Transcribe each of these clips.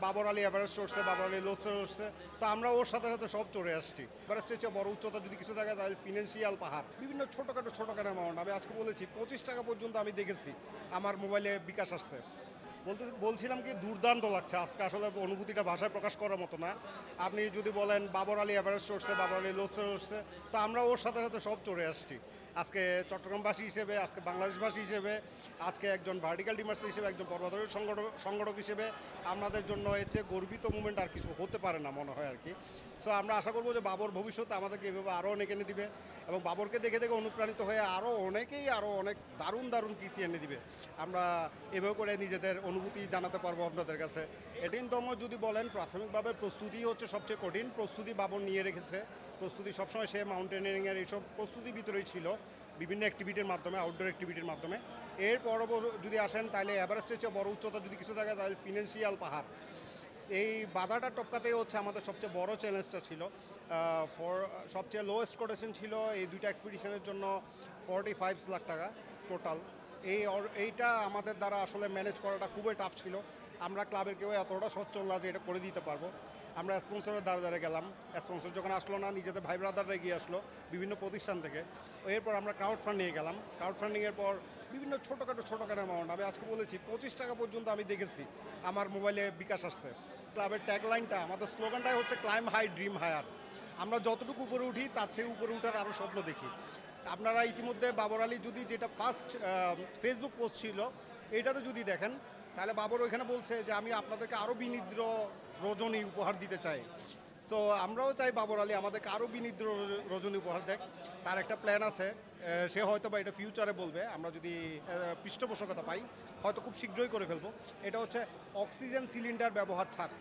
Babur Ali Everest চড়ছে, বাবর আলী লোসে উঠছে, তো আমরা ওর সাথে সাথে সব চড়ে আসছি। এভারেস্টের চেয়ে বড় উচ্চতা যদি কিছু থাকে তাহলে ফিনান্সিয়াল পাহাড়, বিভিন্ন ছোটোখাটো অ্যামাউন্ট। আমি আজকে বলেছি 25 টাকা পর্যন্ত আমি দেখেছি আমার মোবাইলে বিকাশ আসতে। বলছিলাম কি দুর্দান্ত লাগছে আজকে, আসলে অনুভূতিটা ভাষায় প্রকাশ করার মতো না। আপনি যদি বলেন বাবর আলী এভারেস্ট চড়ছে, বাবর আলী লোসে উঠছে, তো আমরা ওর সাথে সাথে সব চড়ে আসছি। আজকে চট্টগ্রামবাসী হিসেবে, আজকে বাংলাদেশবাসী হিসেবে, আজকে একজন ভার্টিক্যাল ডিমার্স হিসেবে, একজন পর্বতারোহী সংগঠক হিসেবে আমাদের জন্য হচ্ছে গর্বিত মুভমেন্ট আর কিছু হতে পারে না মনে হয় আর কি। সো আমরা আশা করবো যে বাবর ভবিষ্যতে আমাদেরকে এভাবে আরও অনেক এনে দিবে, এবং বাবরকে দেখে দেখে অনুপ্রাণিত হয়ে আরও অনেক দারুণ কীর্তি এনে দিবে। আমরা এভাবে করে নিজেদের অনুভূতি জানাতে পারবো আপনাদের কাছে। কঠিনতম যদি বলেন, প্রাথমিকভাবে প্রস্তুতি হচ্ছে সবচেয়ে কঠিন। প্রস্তুতি বাবর নিয়ে রেখেছে, প্রস্তুতি সবসময় সে মাউন্টেনিয়ারিংয়ের এইসব প্রস্তুতি ভিতরেই ছিল, বিভিন্ন অ্যাক্টিভিটির মাধ্যমে, আউটডোর অ্যাক্টিভিটির মাধ্যমে। এর যদি আসেন তাহলে এভারেস্টের চেয়ে বড় উচ্চতা যদি কিছু থাকে তাহলে ফিনান্সিয়াল পাহাড়। এই বাধাটা টপকাতেই হচ্ছে আমাদের সবচেয়ে বড় চ্যালেঞ্জটা ছিল। সবচেয়ে লোয়েস্ট কোটেশন ছিল এই দুইটা এক্সপিডিশনের জন্য 45 লাখ টাকা টোটাল। এইটা আমাদের দ্বারা আসলে ম্যানেজ করাটা খুবই টাফ ছিল। আমরা ক্লাবের কেউ এতটা সচ্ছল না যে এটা করে দিতে পারবো। আমরা স্পন্সরের দ্বারা গেলাম, স্পন্সর যখন আসলো না, নিজেদের ভাই ব্রাদাররা এগিয়ে আসলো বিভিন্ন প্রতিষ্ঠান থেকে। এরপর আমরা ক্রাউড ফান্ডিংয়ে গেলাম। ক্রাউড ফান্ডিংয়ের পর বিভিন্ন ছোটোখাটো অ্যামাউন্ট। আমি আজকে বলেছি 25 টাকা পর্যন্ত আমি দেখেছি আমার মোবাইলে বিকাশ আসতে। ক্লাবের ট্যাগলাইনটা, আমাদের স্লোগানটাই হচ্ছে ক্লাইম হাই ড্রিম হায়ার। আমরা যতটুকু উপরে উঠি তার চেয়ে উপরে উঠার আরও স্বপ্ন দেখি। আপনারা ইতিমধ্যে বাবর আলী যদি যেটা ফার্স্ট ফেসবুক পোস্ট ছিল এইটাতে যদি দেখেন, তাহলে বাবর ওইখানে বলছে যে আমি আপনাদেরকে আরও বিনিদ্র রজনী উপহার দিতে চাই। সো আমরাও চাই বাবর আলী আমাদেরকে আরও বিনিদ্র রজনী উপহার দেখ। তার একটা প্ল্যান আছে, সে হয়তো বা এটা ফিউচারে বলবে, আমরা যদি পৃষ্ঠপোষকতা পাই হয়তো খুব শীঘ্রই করে ফেলবো। এটা হচ্ছে অক্সিজেন সিলিন্ডার ব্যবহার ছাড়া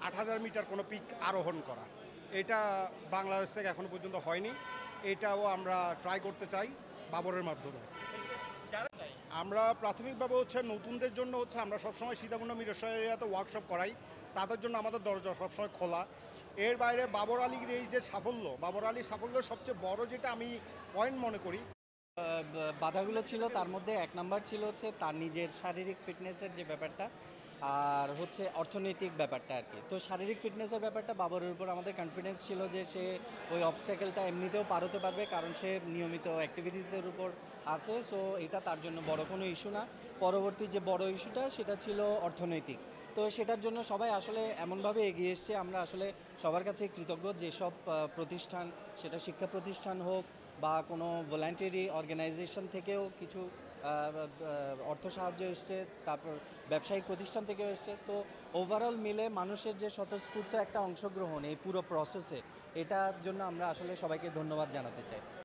8,000 মিটার কোনো পিক আরোহণ করা। এটা বাংলাদেশ থেকে এখনো পর্যন্ত হয়নি। এটাও আমরা ট্রাই করতে চাই বাবরের মাধ্যমে। আমরা প্রাথমিকভাবে হচ্ছে নতুনদের জন্য হচ্ছে আমরা সবসময় সীতাকুণ্ড মিরেশ্বর এরিয়াতে ওয়ার্কশপ করাই, তাদের জন্য আমাদের দরজা সবসময় খোলা। এর বাইরে বাবর আলীর এই যে সাফল্য, বাবর আলীর সাফল্যের সবচেয়ে বড় যেটা আমি পয়েন্ট মনে করি, বাধাগুলো ছিল তার মধ্যে এক নাম্বার ছিল হচ্ছে তার নিজের শারীরিক ফিটনেসের যে ব্যাপারটা, আর হচ্ছে অর্থনৈতিক ব্যাপারটা আর কি। তো শারীরিক ফিটনেসের ব্যাপারটা বাবরের উপর আমাদের কনফিডেন্স ছিল যে সে ওই অবস্ট্যাকেলটা এমনিতেও পার হতে পারবে, কারণ সে নিয়মিত অ্যাক্টিভিটিসের উপর আছে। সো এটা তার জন্য বড় কোনো ইস্যু না। পরবর্তী যে বড় ইস্যুটা সেটা ছিল অর্থনৈতিক। তো সেটার জন্য সবাই আসলে এমনভাবে এগিয়ে এসছে, আমরা আসলে সবার কাছে কৃতজ্ঞ। যেসব প্রতিষ্ঠান, সেটা শিক্ষা প্রতিষ্ঠান হোক বা কোনো ভলান্টারি অর্গানাইজেশন থেকেও কিছু অর্থ সাহায্য এসছে, তারপর ব্যবসায়িক প্রতিষ্ঠান থেকেও এসছে। তো ওভারঅল মিলে মানুষের যে স্বতঃস্ফূর্ত একটা অংশগ্রহণ এই পুরো প্রসেসে, এটার জন্য আমরা আসলে সবাইকে ধন্যবাদ জানাতে চাই।